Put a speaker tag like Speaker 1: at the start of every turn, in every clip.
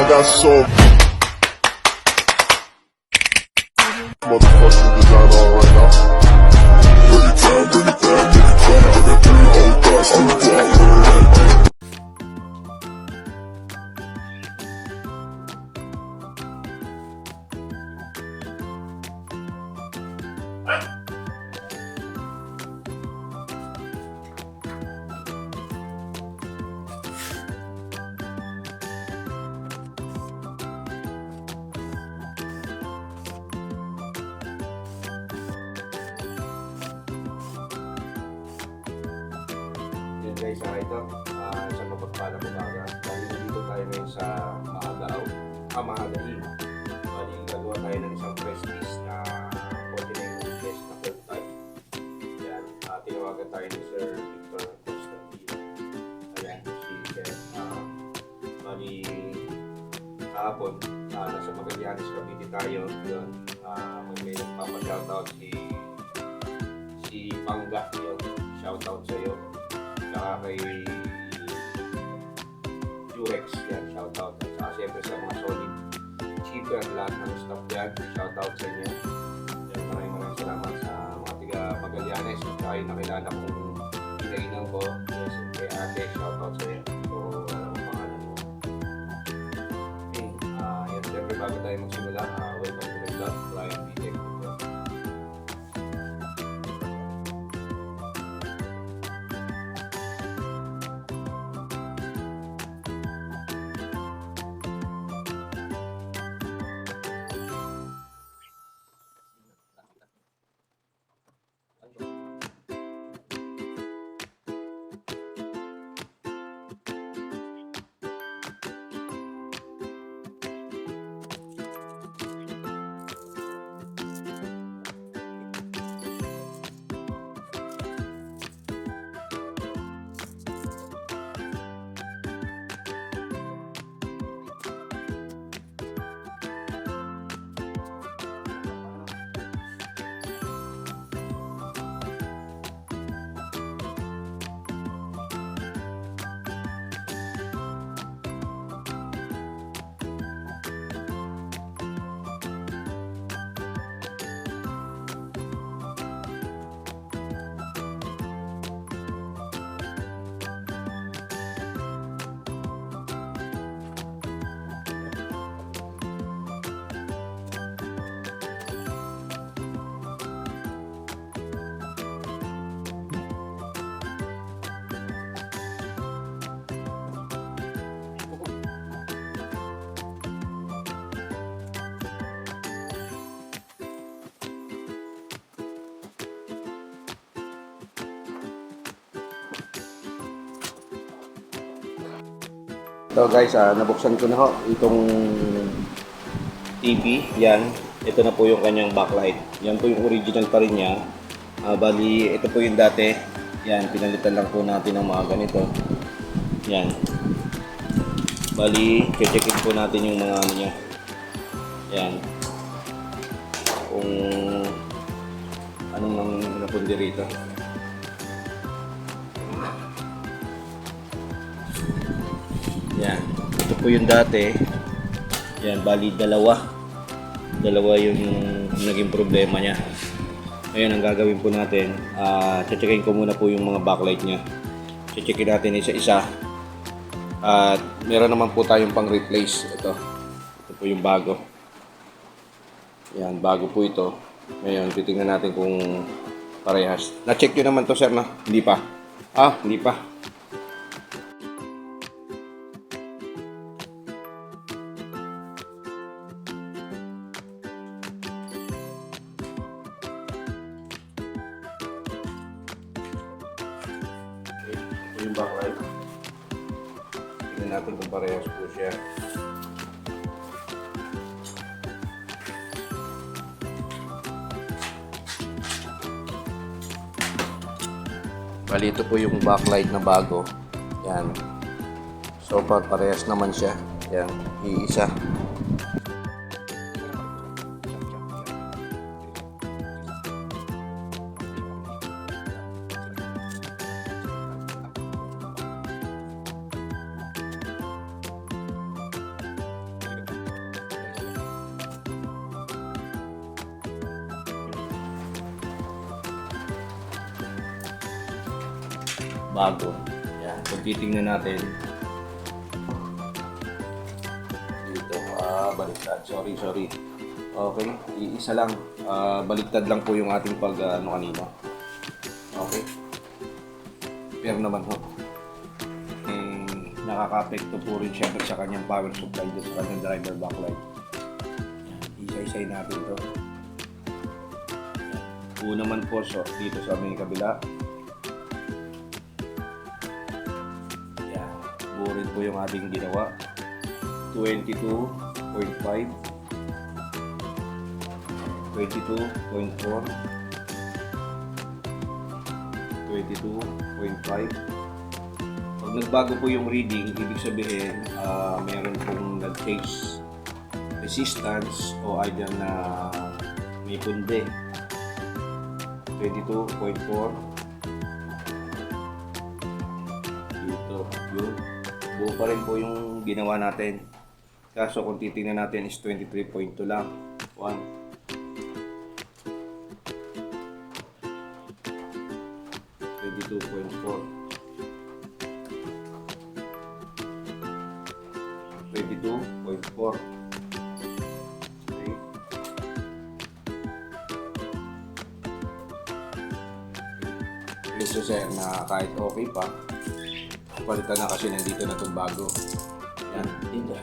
Speaker 1: got some motherfucking design on right now. Bring it down, bring it down, bring it down, bring it down, all guys on the block.
Speaker 2: Yan guys, ito sa mapagpalang umaga. Dahil nandito tayo ngayon sa Mahagain. Bali, gagawa tayo ng isang press list na 49 inches na curve type. Yan, tinawagan tayo ni Sir Victor Constantino. Ayan, si Sir. Bali, kahapon, nasa Magallanes Cavite tayo. Yun, may nagpapashoutout si Pangga. Yun, shoutout sa'yo. Saka kay Jurex, yan, shoutout. At saka siyempre sa mga solid cheaper, lahat ng staff yan, shoutout sa inyo. Yan, maraming salamat sa mga tiga Magallanes. At saka yung nakilala kong pinainan ko, yes, kay ate, shoutout sa iyo. So, alam mo pangalan mo. Okay, yan, siyempre bago tayo magsimula, welcome to my vlog, Brian B. Tech. So guys, nabuksan ko na ho itong TV. Yan, ito na po yung kanyang backlight. Yan po yung original pa rin niya. Bali, ito po yung dati. Yan, pinalitan lang po natin ng mga ganito. Yan. Bali, checkin po natin yung mga ano niya. Yan. Kung anong nang napundi rito. Yan. Ito po yung dati. Yan, bali dalawa yung naging problema niya. Ngayon, ang gagawin po natin, checkin ko muna po yung mga backlight niya. Checkin natin isa-isa. At meron naman po tayong pang replace. Ito po yung bago. Yan, bago po ito. Ngayon, titingnan natin kung parehas. Na-check nyo naman to, sir, no? Hindi pa. Hindi pa. Ito yung backlight. Tingnan natin kung parehas po siya. Bali, ito po yung backlight na bago. Yan. So far, parehas naman siya. Yan, iisa. bago. Yan, kung titingnan natin dito, baliktad. Sorry. Okay, iisa lang. Baliktad lang po yung ating pag kanina. Okay. Pero naman ho. Nakaka-apekto po rin syempre sa kanyang power supply dito sa kanyang driver backlight. Yan, isa-isay natin ito. Una naman po dito sa may kabila. Yan, buo rin po yung ating ginawa. 22.5, 22.4, 22.5. Pag nagbago po yung reading, ibig sabihin meron pong nag-change resistance o either na may pundi. 22.4 dito, yun. Buo pa rin po yung ginawa natin. Kaso kung titingnan natin is 23.2 lang. 1, 22.4, 22.4. Okay. So sir, na kahit okay pa, palitan na kasi nandito na itong bago. Yan, dito.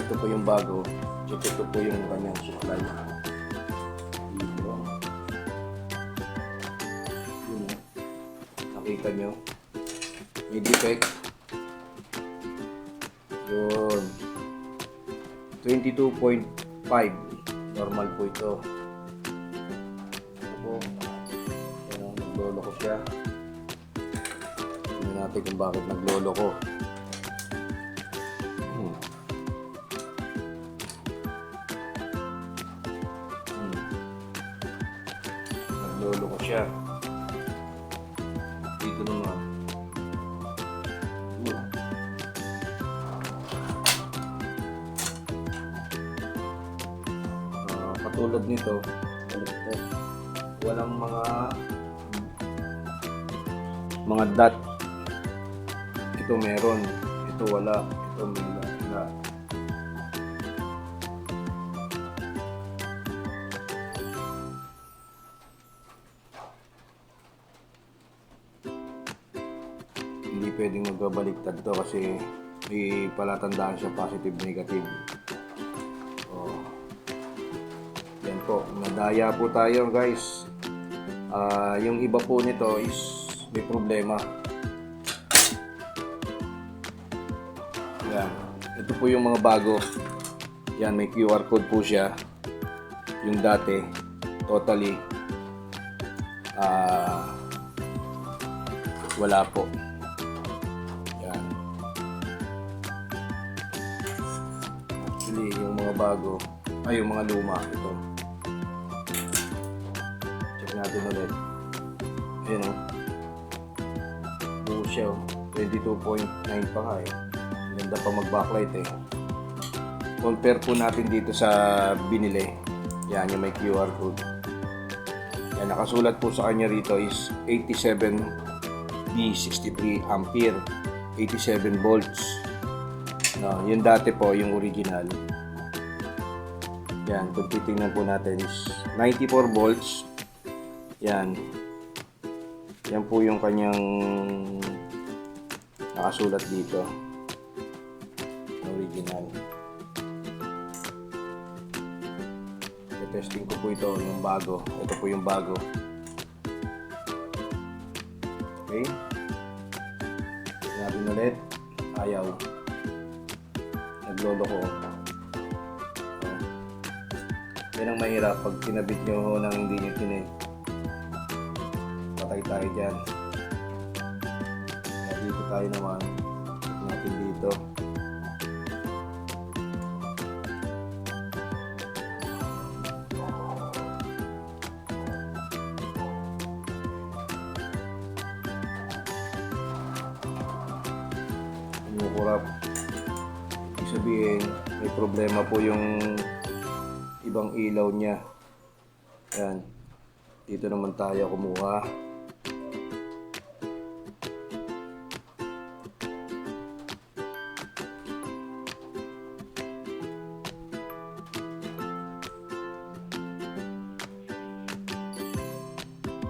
Speaker 2: Ito po yung bago. Ito po yung kanyang supply. Dito. Yun. Nakita nyo. May defect. Yun. 22.5. Normal po ito. Ito po. Ayan, nagloloko siya. Tingnan natin kung bakit nagloloko. Lolo ko siya. Dito naman. Katulad nito, walang mga dot. Ito meron. Ito wala. Ito may wala. Hindi pwedeng magbabaliktad to kasi may palatandaan siya positive negative. Yan po, nadaya po tayo guys. Yung iba po nito is may problema. Yan, ito po yung mga bago. Yan, may QR code po siya. Yung dati totally wala po. Yung mga bago ay yung mga luma ito. Check natin ulit. Ayun o. Buo siya o. 22.9 pa nga eh. Ganda pa mag backlight eh. Compare po natin dito sa binili. Yan yung may QR code. Yan, nakasulat po sa kanya rito is 87B63 ampere, 87 volts. No, yung dati po, yung original. Yan, kung titingnan po natin is 94 volts. Yan. Yan po yung kanyang nakasulat dito. Original. Testing ko po ito, yung bago. Ito po yung bago. Okay. Natin ulit. Ayaw. Nagloloko. Yan ang mahirap pag kinabit nyo nang hindi nyo tinig. Patay tayo dyan. Kaya dito tayo naman. Check natin dito. Kumukurap. Ibig sabihin, may problema po yung ibang ilaw niya. Yan. Dito naman tayo kumuha.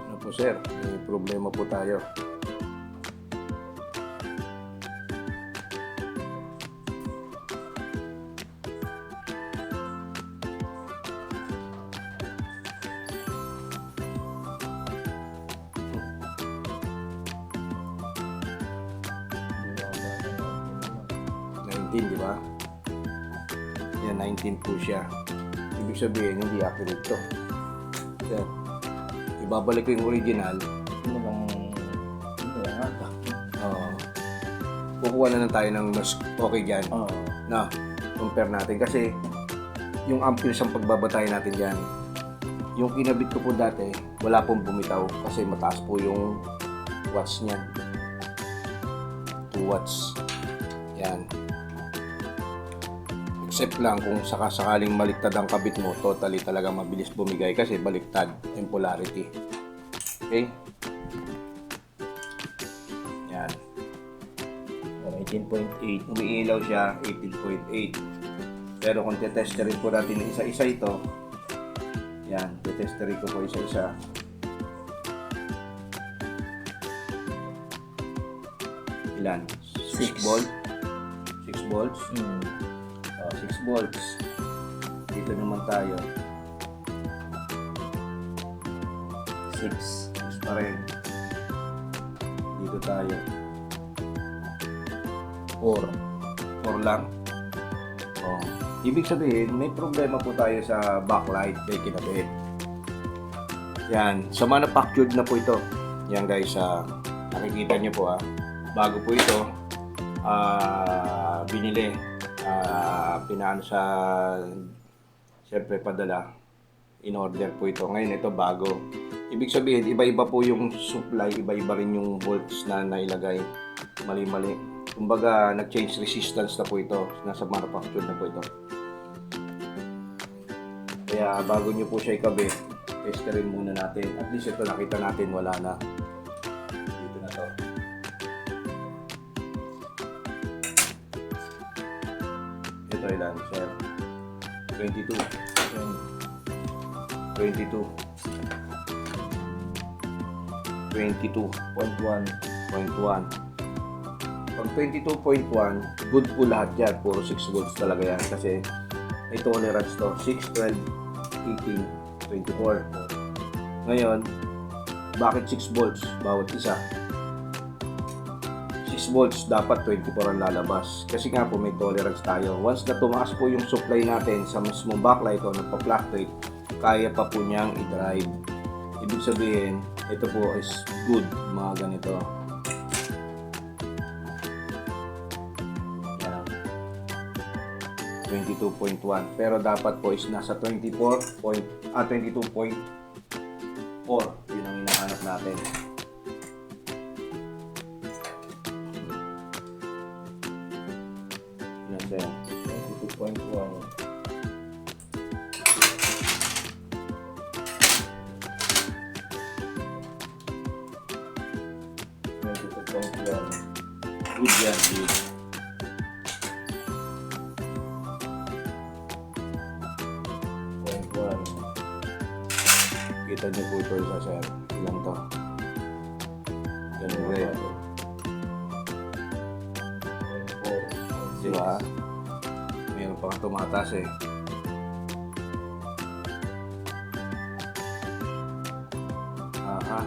Speaker 2: Ano po sir? May problema po tayo. Di ba? Yan, 19 po siya. Ibig sabihin, hindi accurate to. Yan. Ibabalik ko yung original. Kukuha na lang tayo ng mas okay dyan. Na, compare natin. Kasi, yung amperes ang pagbabatay natin dyan. Yung kinabit ko po dati, wala pong bumitaw. Kasi mataas po yung watts niyan. 2 watts. Yan. Except lang kung sakasakaling baliktad ang kabit mo, totally talaga mabilis bumigay kasi baliktad yung polarity. Okay? Yan. 18.8. Umiilaw siya, 18.8. Pero kung tetesterin po natin isa-isa ito, yan, tetesterin ko po isa-isa. Ilan? 6 volts. 6 volts. 6 volts. Dito naman tayo. 6 pa rin. Dito tayo. 4 lang. Oh. Ibig sabihin, may problema po tayo sa backlight kay kinabit. Yan. Sa manufactured na po ito. Yan guys, nakikita nyo po bago po ito binili. Pinaano sa siyempre padala, in order po ito. Ngayon ito bago. Ibig sabihin, iba-iba po yung supply, iba-iba rin yung volts na nailagay. Mali-mali. Kumbaga, nag-change resistance na po ito. Nasa manufactured na po ito. Kaya bago nyo po siya ikabit, testerin muna natin. At least ito nakita natin, wala na. Dito na to. Ito ilan, sir? 22. 22. 22.1. Pag 22.1, good po lahat yan. Puro 6 volts talaga yan. Kasi may tolerance to. 6, 12, 18, 24. Ngayon, bakit 6 volts bawat isa? 6 volts dapat 24 ang lalabas. Kasi nga po may tolerance tayo. Once na tumaas po yung supply natin sa mismong backlight o nagpa-fluctuate, kaya pa po niyang i-drive. Ibig sabihin, ito po is good, mga ganito. Yan. 22.1. Pero dapat po is nasa 22.4. Yun ang hinahanap natin. Yan siya. 22.1. Good yan, good. Kita niyo po ito isa, sir. Ilang to? Ganun rin. Diba? Mayroon pa kang tumatas eh. Aha.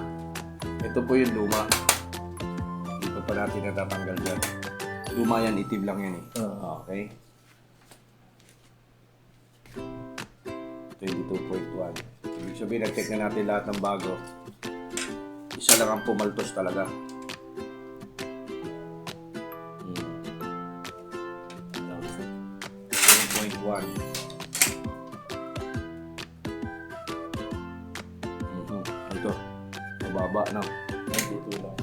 Speaker 2: Ito po yung luma. Pa natin natatanggal dyan. Luma yan, itim lang yan eh. Okay. 22.1. 2.1. Ibig sabihin, nag-check na natin lahat ng bago. Isa lang ang pumaltos talaga. Hmm. 2.1. Ito, mababa na.
Speaker 3: 92 lang.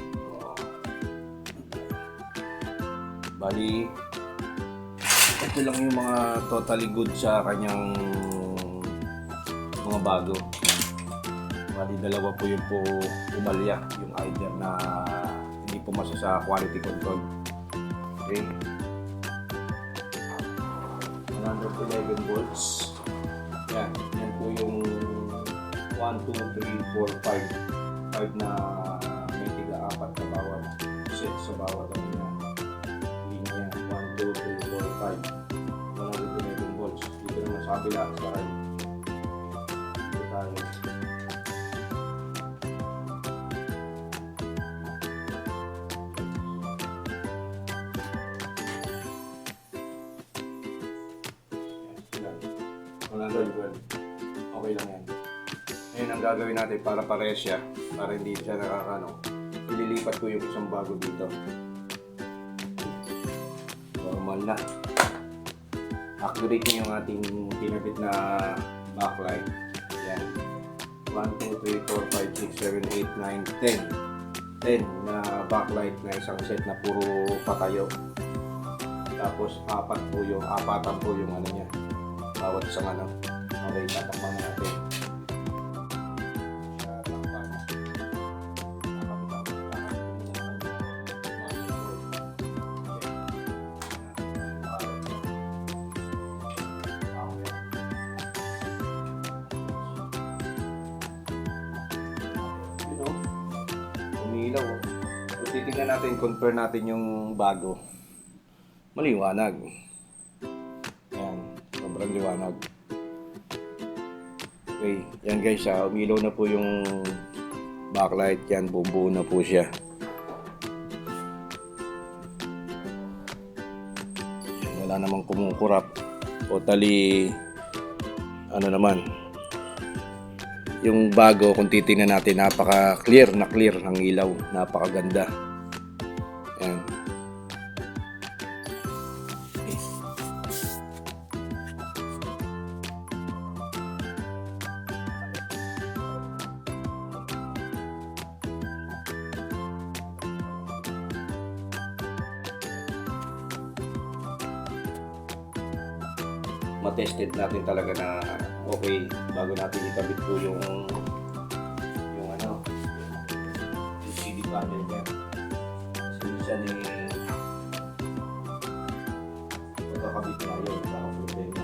Speaker 2: Bali, ito lang yung mga totally good sa kanyang mga bago. Bali, dalawa po yung po umalya, yung either na hindi pumasa sa quality control. Okay. 111 volts. Yan, yan po yung 1, 2, 3, 4, 5. 5 na may tiga-apat na bawat set sa bawat ano niya. Linya, 1, 2, 3, 4, 5. 111 volts. Dito naman sa kabila, sa right. Dito tayo. Okay lang yan. Ngayon ang gagawin natin para parehas siya, para hindi siya nakakano, ililipat ko yung isang bago dito. Normal na. Accurate niyo yung ating pinabit na backlight. Yan. 1, 2, 3, 4, 5, 6, 7, 8, 9, 10. 10 na backlight na isang set na puro patayo. Tapos apatan po yung ano niya. Bawat isang ano. Okay, tatakpan natin. Umiilaw. So, titignan natin, compare natin yung bago. Maliwanag. Yan, sobrang liwanag. Okay, yan guys, umilaw na po yung backlight. Yan, buo na po siya. Yan, wala namang kumukurap. Totally, ano naman, yung bago, kung titingnan natin, napaka-clear na clear ang ilaw. Napakaganda. Yan. Matested natin talaga na okay bago natin ikabit po yung ano, yung CD panel niya. Kasi minsan pagkakabit na yun, baka problema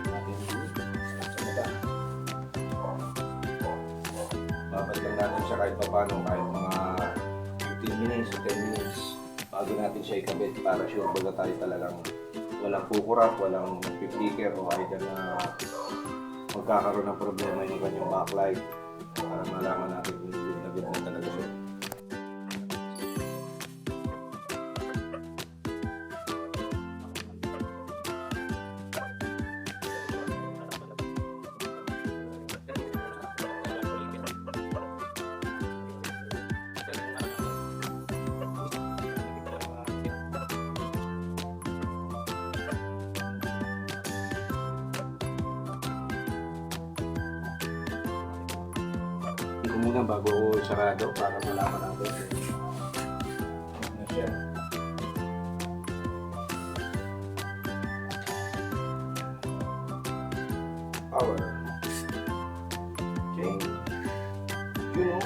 Speaker 2: natin sa mata. Babad lang natin siya kahit paano, kahit mga 15 minutes o 10 minutes bago natin siya ikabit para sure baga tayo talagang walang kukurap, walang flicker o either na magkakaroon ng problema yung kanyang backlight para malaman natin kung good na talaga siya. Ito muna bago sarado para malaman natin na siya. Power. Okay. You know,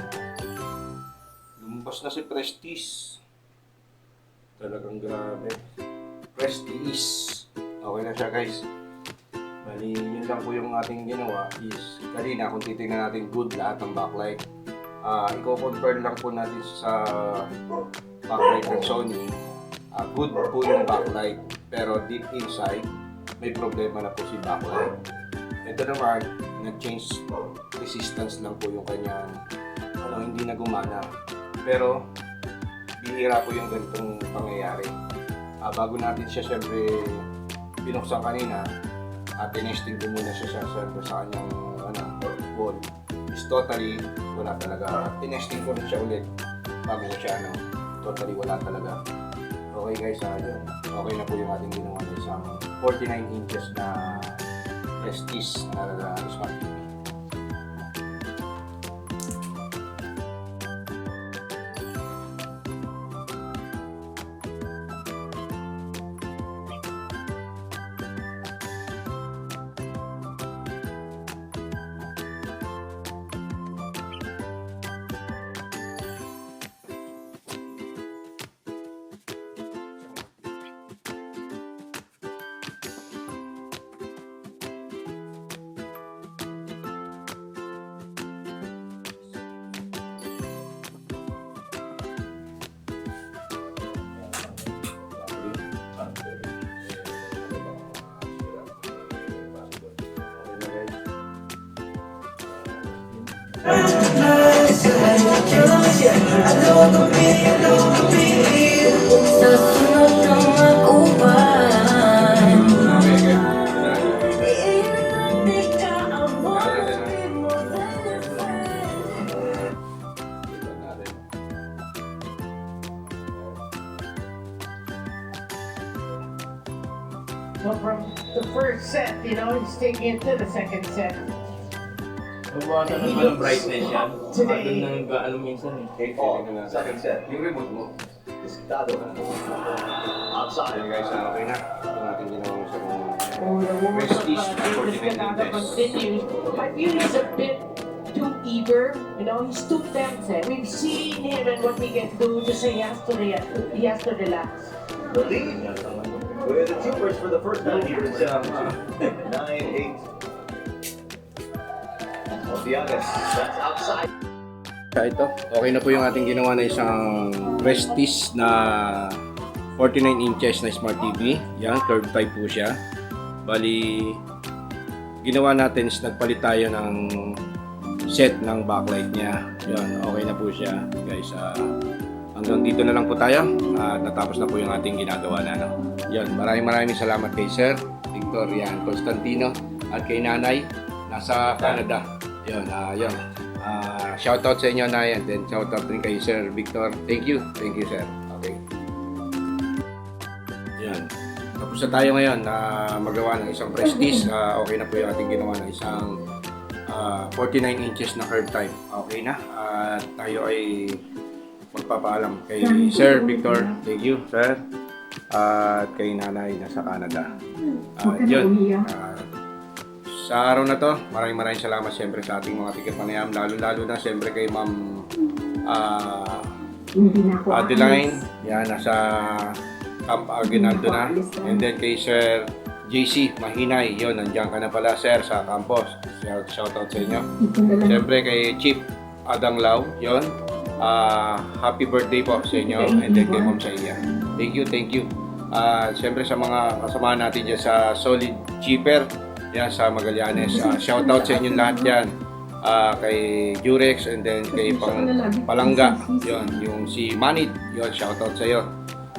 Speaker 2: lumabas na si Prestige. Talagang grabe. Prestige. Okay na siya guys. Bali, yun lang po yung ating ginawa is kanina kung titingnan natin good lahat ng backlight. I-confirm lang po natin sa backlight ng Sony. Good po yung backlight pero deep inside may problema na po si backlight. Ito naman, nag-change resistance lang po yung kanyang hindi na gumana. Pero bihira po yung ganitong pangyayari. Bago natin siya syempre binuksan kanina, tinesting ko muna siya sa kanyang wall. Is totally wala talaga. Tinesting ko rin siya ulit bago ko siya totally wala talaga. Okay guys, yun. Okay na po yung ating ginawa ng isang 49 inches na Prestige na Smart TV.
Speaker 3: Sa sunod ng mag-uban
Speaker 4: So from the first set, he's taking it to the second set.
Speaker 5: Bumawasan
Speaker 4: He
Speaker 5: naman ang
Speaker 4: looks
Speaker 5: brightness yan.
Speaker 4: today-
Speaker 5: Doon nang gaano minsan eh.
Speaker 6: Second set. Yung remote mo. Diskitado ka na. Outside.
Speaker 2: Okay guys, okay na. Ito natin ginawa sa
Speaker 4: Oh, the woman
Speaker 2: Prestige
Speaker 4: from
Speaker 2: na
Speaker 4: David
Speaker 2: 49
Speaker 4: Canada
Speaker 2: inches.
Speaker 4: continues. I feel he's a bit too eager. He's too tempted. We've seen him and what he can do to say he has to relax.
Speaker 6: The lead. With the Troopers for the first time here in San 9-8. Obiagas. That's outside.
Speaker 2: Ito, okay na po yung ating ginawa na isang Prestige na 49 inches na Smart TV. Yan, curved type po siya. Bali, ginawa natin is nagpalit tayo ng set ng backlight niya. Yan, okay na po siya. Guys, hanggang dito na lang po tayo. At natapos na po yung ating ginagawa na. Yan, maraming salamat kay Sir Victor Yan Constantino at kay Nanay nasa Canada. Yun, yun. Shoutout sa inyo, Nay, and then shoutout rin kay Sir Victor. Thank you, sir. Okay. Yan. Tapos na tayo ngayon na magawa ng isang Prestige. Okay na po yung ating ginawa ng isang 49 inches na curve type. Okay na. At tayo ay magpapaalam kay Sir Victor. Thank you, sir. At kay Nanay nasa Canada. Yun. Sa araw na to, maraming salamat siyempre sa ating mga tigapanayam, lalo na siyempre kay Ma'am Adeline, yan, nasa Camp Aguinaldo na, and then kay Sir JC Mahinay, yun, nandiyan ka na pala sir sa campus, shoutout sa inyo. Siyempre kay Chief Adang Lau, yun, happy birthday po sa inyo, and then kay Ma'am Saiya. Thank you. Siyempre sa mga kasama natin dyan sa Solid Cheaper, yan sa Magallanes, shoutout sa inyong lahat yan, kay Jurex, and then kay Palangga, yun, yung si Manit, yun, shoutout sa iyo.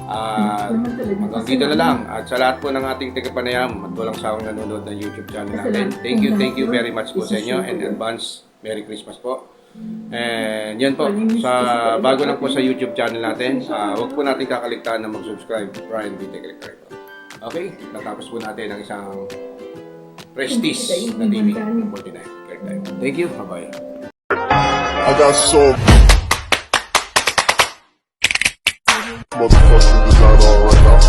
Speaker 2: Hanggang dito na lang, at sa lahat po ng ating tagapanayam at walang sawang nanonood ng YouTube channel natin, thank you very much po sa inyo, and advance Merry Christmas po. And yan po, sa bago lang po sa YouTube channel natin, huwag po natin kakaligtaan na mag-subscribe, Brian B. Technical. Okay, natapos po natin ang isang Prestige na TV 49. Thank you. Bye-bye.
Speaker 1: I got some motherfucking design all right now.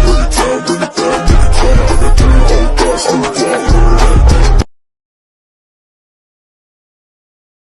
Speaker 1: Bring it down, bring it down, bring it down. I got 3 old guys in the